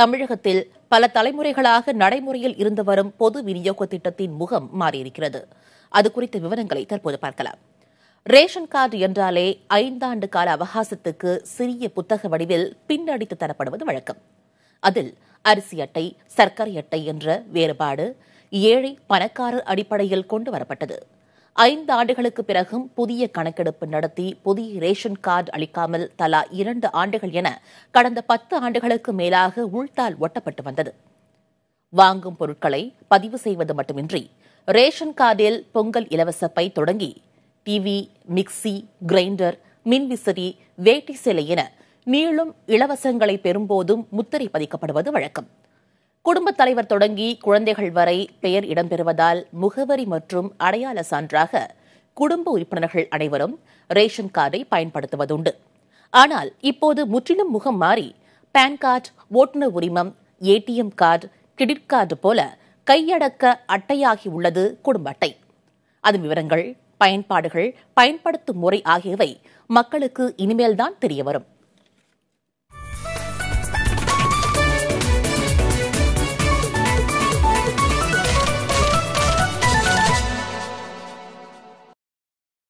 தமிழகத்தில் பல தலைமுறைகளாக நடைமுறையில் இருந்து வரும் பொது விநியோக திட்டத்தின் முகம் மாறியிருக்கிறது. அது குறித்த விவரங்களை தற்போது பார்க்கலாம். ரேஷன் கார்டு என்றாலே 5 ஆண்டு கால அவகாசத்துக்கு சிறிய புத்தக வடிவில் பின்னடித்து தரப்படுவது வழக்கம். அதில் அரிசி அட்டை, சர்க்கரை அட்டை என்ற வேறுபாடு ஏழை பணக்காரர் அடிப்படையில் கொண்டு வரப்பட்டது. 5 ஆண்டுகளுக்கு பிறகும் புதிய கணக்கெடுப்பு நடத்தி புதிய ரேஷன் கார்டு அளிக்காமல் தலா 2 ஆண்டுகள் என கடந்த 10 ஆண்டுகளுக்கு மேலாக உள்தாள் ஒட்டப்பட்டு வந்தது. வாங்கும் பொருட்களை பதிவு செய்வது மட்டுமின்றி ரேஷன் கார்டில் பொங்கல் இலவச பை தொடங்கி டிவி, மிக்சி, கிரைண்டர், மின்விசிறி, வேட்டி சேலை என நீளும் இலவசங்களை பெறும்போதும் முத்திரை பதிக்கப்படுவது வழக்கம். குடும்பத் தலைவர் தொடங்கி குழந்தைகள் வரை பெயர் இடம்பெறுவதால் முகவரி மற்றும் அடையாள சான்றாக குடும்ப உறுப்பினர்கள் அனைவரும் ரேஷன் கார்டை பயன்படுத்துவதுண்டு. ஆனால் இப்போது முற்றிலும் முகம் மாறி பான் கார்டு, ஓட்டுநர் உரிமம், ஏடிஎம் கார்டு, கிரெடிட் கார்டு போல கையடக்க அட்டையாகி உள்ளது குடும்ப அட்டை. அதன் விவரங்கள், பயன்பாடுகள், பயன்படுத்தும் முறை ஆகியவை மக்களுக்கு இனிமேல்தான் தெரியவரும்.